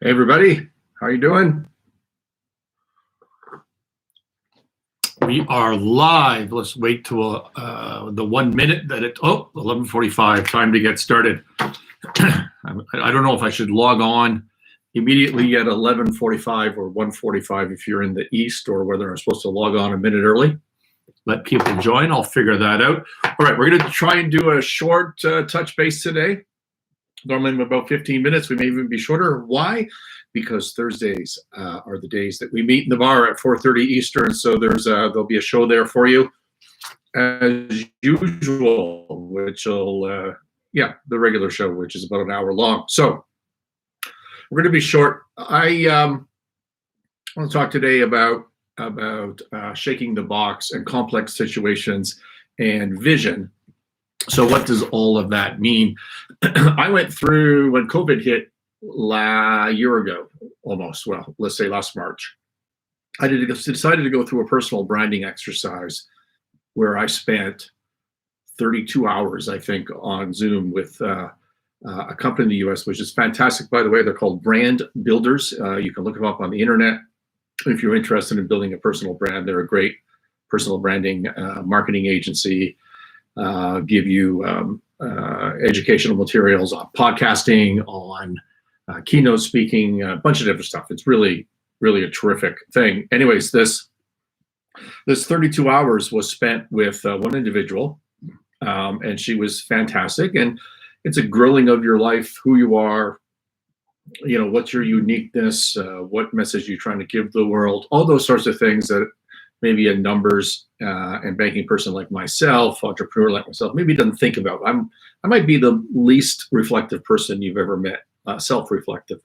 Hey everybody, how you doing? We are live. Let's wait till the 1 minute that 11:45, time to get started. I don't know if I should log on immediately at 11:45 or 1:45 if you're in the East, or whether I'm supposed to log on a minute early. Let people join. I'll figure that out. All right, we're going to try and do a short touch base today. Normally about 15 minutes. We may even be shorter. Why? Because Thursdays are the days that we meet in the bar at 4:30 Eastern. So there'll be a show there for you as usual, which will the regular show, which is about an hour long. So we're going to be short. I want to talk today about shaking the box and complex situations and vision. So what does all of that mean? I went through, when COVID hit a year ago, almost, well, let's say last March, I decided to go through a personal branding exercise where I spent 32 hours, I think, on Zoom with a company in the US, which is fantastic, by the way. They're called Brand Builders. You can look them up on the internet. If you're interested in building a personal brand, they're a great personal branding marketing agency. Give you educational materials on podcasting, on keynote speaking, a bunch of different stuff. It's really, really a terrific thing. Anyways, this 32 hours was spent with one individual, and she was fantastic. And it's a grilling of your life, who you are, what's your uniqueness, what message you're trying to give the world, all those sorts of things that maybe a numbers and banking person like myself, entrepreneur like myself, maybe doesn't think about. I might be the least reflective person you've ever met, self-reflective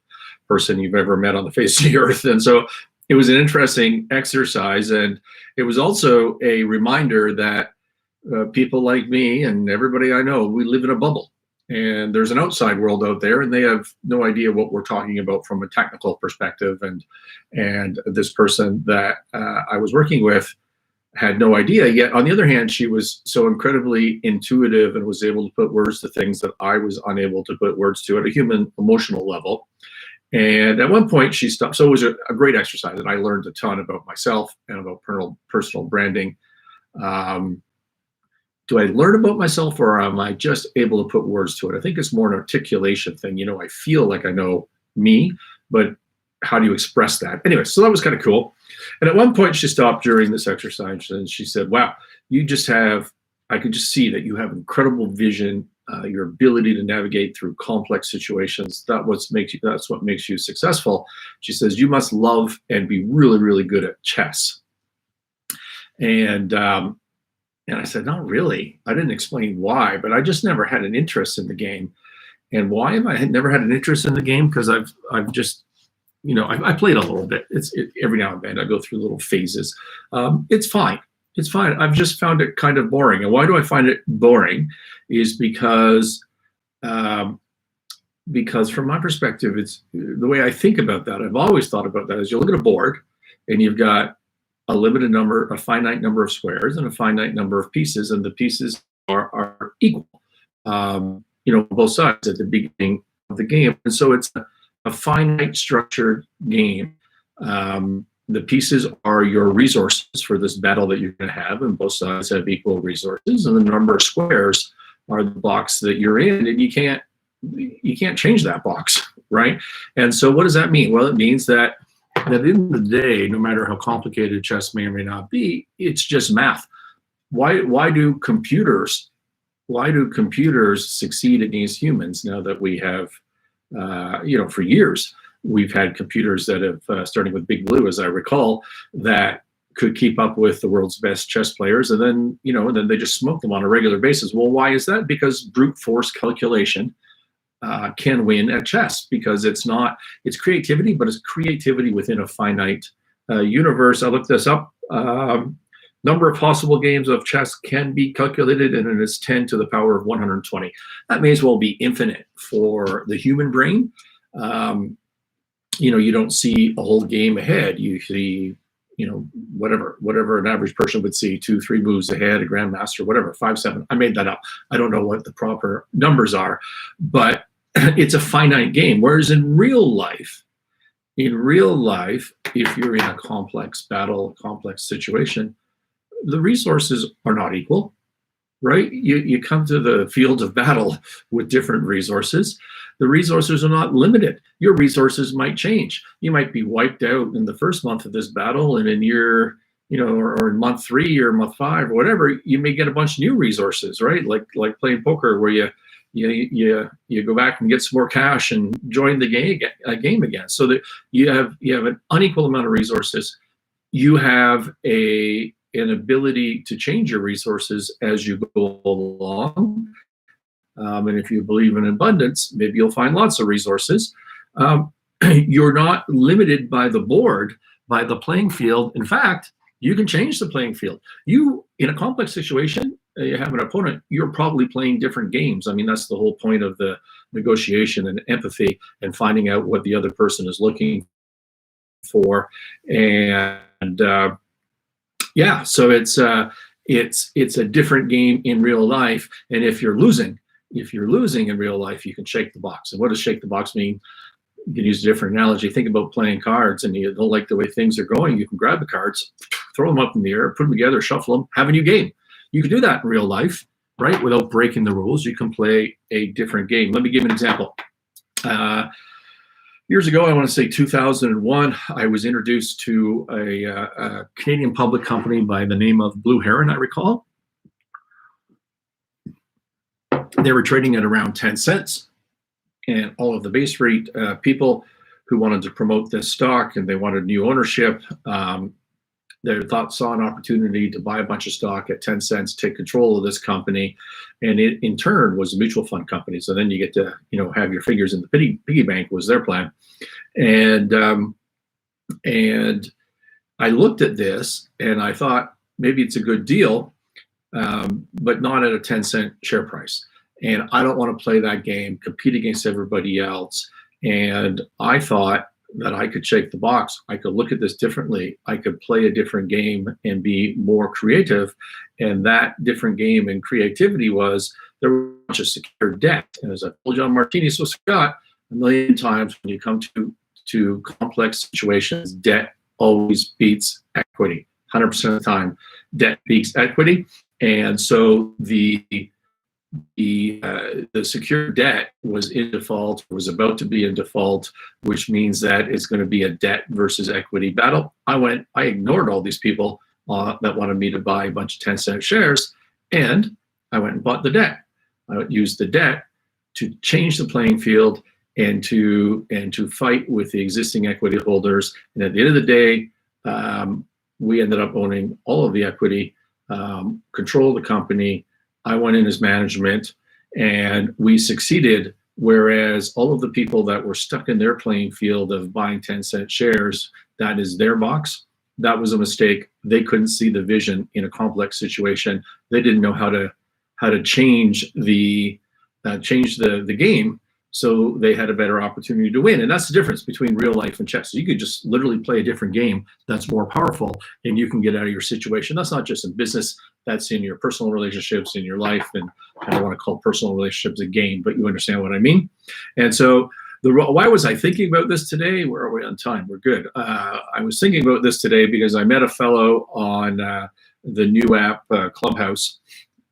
person you've ever met on the face of the earth. And so it was an interesting exercise. And it was also a reminder that people like me and everybody I know, we live in a bubble. And there's an outside world out there, and they have no idea what we're talking about from a technical perspective. And this person that I was working with had no idea. Yet, on the other hand, she was so incredibly intuitive and was able to put words to things that I was unable to put words to at a human emotional level. And at one point, she stopped. So it was a great exercise, and I learned a ton about myself and about personal branding. Do I learn about myself, or am I just able to put words to it? I think it's more an articulation thing. I feel like I know me, but how do you express that? Anyway, so that was kind of cool. And at one point she stopped during this exercise and she said, wow, I could just see that you have incredible vision, your ability to navigate through complex situations. That's what makes you successful. She says, you must love and be really, really good at chess. And I said, not really. I didn't explain why, but I just never had an interest in the game. And why have I never had an interest in the game? Because I've just, I played a little bit. Every now and then I go through little phases. It's fine. It's fine. I've just found it kind of boring. And why do I find it boring? Is because from my perspective, it's the way I think about that. I've always thought about that is you look at a board and you've got a finite number of squares and a finite number of pieces, and the pieces are equal, both sides at the beginning of the game. And so it's a finite structured game. The pieces are your resources for this battle that you're going to have, and both sides have equal resources, and the number of squares are the box that you're in, and you can't change that box, right? And so what does that mean? Well, it means that at the end of the day, no matter how complicated chess may or may not be, it's just math. Why do computers succeed against humans now that we have, for years, we've had computers that have, starting with Big Blue, as I recall, that could keep up with the world's best chess players, and then they just smoke them on a regular basis. Well, why is that? Because brute force calculation can win at chess, because it's creativity, but it's creativity within a finite universe. I looked this up. Number of possible games of chess can be calculated, and it is 10 to the power of 120. That may as well be infinite for the human brain. You don't see a whole game ahead. You see, whatever an average person would see, 2-3 moves ahead, a grandmaster, whatever, 5-7. I made that up. I don't know what the proper numbers are, but it's a finite game. Whereas in real life, in real life, if you're in a complex battle, complex situation, the resources are not equal, right? You come to the field of battle with different resources. The resources are not limited. Your resources might change. You might be wiped out in the first month of this battle, and in year, or in month 3 or month 5 or whatever, you may get a bunch of new resources, right? Like playing poker, where you go back and get some more cash and join the game again. So that you have an unequal amount of resources. You have an ability to change your resources as you go along. And if you believe in abundance, maybe you'll find lots of resources. You're not limited by the board, by the playing field. In fact, you can change the playing field. You, in a complex situation, you have an opponent, you're probably playing different games. I mean, that's the whole point of the negotiation and empathy and finding out what the other person is looking for. And yeah, so it's a different game in real life. And if you're losing in real life, you can shake the box. And what does shake the box mean? You can use a different analogy. Think about playing cards and you don't like the way things are going. You can grab the cards, throw them up in the air, put them together, shuffle them, have a new game. You can do that in real life, right? Without breaking the rules. You can play a different game. Let me give you an example. Years ago, I want to say 2001, I was introduced to a Canadian public company by the name of Blue Heron, I recall. They were trading at around 10 cents. And all of the Bay Street people who wanted to promote this stock and they wanted new ownership, they saw an opportunity to buy a bunch of stock at 10 cents, take control of this company, and it in turn was a mutual fund company. So then you get to have your figures in the piggy bank was their plan, and I looked at this and I thought maybe it's a good deal, but not at a 10-cent share price. And I don't want to play that game, compete against everybody else. And I thought that I could shake the box. I could look at this differently. I could play a different game and be more creative. And that different game and creativity was there was a bunch of secured debt. And as I told John Martini Scott a million times, when you come to complex situations, debt always beats equity. 100% of the time, debt beats equity. And so the secured debt was in default, was about to be in default, which means that it's going to be a debt versus equity battle. I ignored all these people that wanted me to buy a bunch of 10-cent shares, and I went and bought the debt. I used the debt to change the playing field and to fight with the existing equity holders. And at the end of the day, we ended up owning all of the equity, control the company. I went in as management and we succeeded, whereas all of the people that were stuck in their playing field of buying 10-cent shares, that is their box. That was a mistake. They couldn't see the vision in a complex situation. They didn't know how to change the game, so they had a better opportunity to win. And that's the difference between real life and chess. So you could just literally play a different game that's more powerful and you can get out of your situation. That's not just in business, that's in your personal relationships, in your life. And I don't want to call personal relationships a game, but you understand what I mean. And so why was I thinking about this today? Where are we on time? We're good. I was thinking about this today because I met a fellow on the new app Clubhouse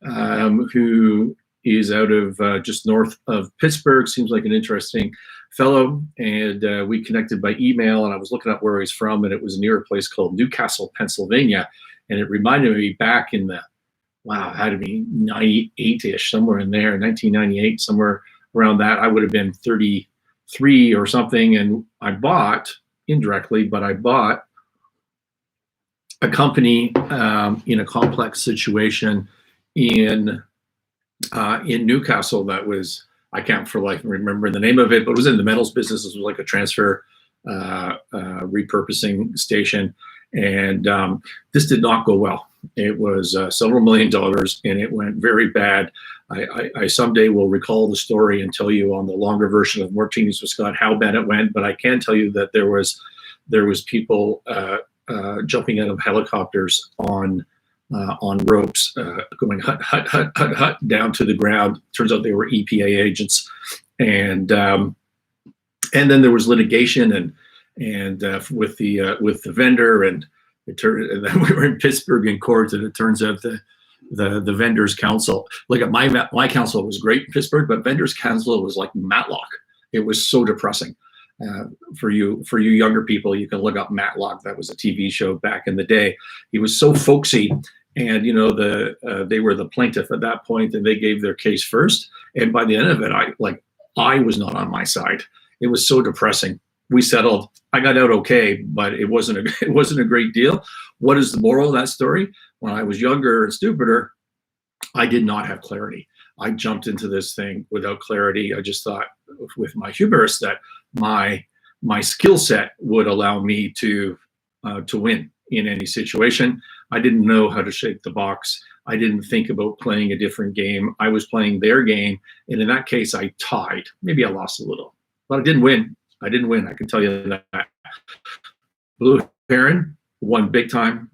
who is out of just north of Pittsburgh. Seems like an interesting fellow. And we connected by email, and I was looking up where he's from, and it was near a place called Newcastle, Pennsylvania. And it reminded me back in it had to be 98-ish, somewhere in there, 1998, somewhere around that. I would have been 33 or something. And I bought, indirectly, but I bought a company in a complex situation in Newcastle that was, I can't for life remember the name of it, but it was in the metals business. It was like a transfer repurposing station. And this did not go well. It was several $1 million and it went very bad. I someday will recall the story and tell you on the longer version of Martinis with Scott how bad it went, but I can tell you that there was people jumping out of helicopters on ropes, going hut, hut, hut, hut, hut down to the ground. Turns out they were EPA agents, and then there was litigation, and with the vendor, and and then we were in Pittsburgh in court, and it turns out the vendors council, like my council was great in Pittsburgh, but vendors council was like Matlock. It was so depressing. For you younger people, you can look up Matlock. That was a TV show back in the day. He was so folksy, and they were the plaintiff at that point, and they gave their case first. And by the end of it, I was not on my side. It was so depressing. We settled. I got out okay, but it wasn't a great deal. What is the moral of that story? When I was younger and stupider, I did not have clarity. I jumped into this thing without clarity. I just thought, with my hubris, that my skill set would allow me to win in any situation. I didn't know how to shake the box. I didn't think about playing a different game. I was playing their game, and in that case, I tied. Maybe I lost a little, but I didn't win. I can tell you that. Blue Heron won big time,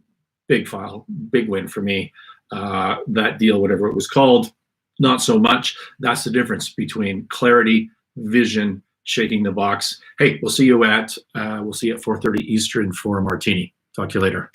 big file, big win for me. That deal, whatever it was called, not so much. That's the difference between clarity, vision, shaking the box. Hey, we'll see you at 4:30 Eastern for a martini. Talk to you later.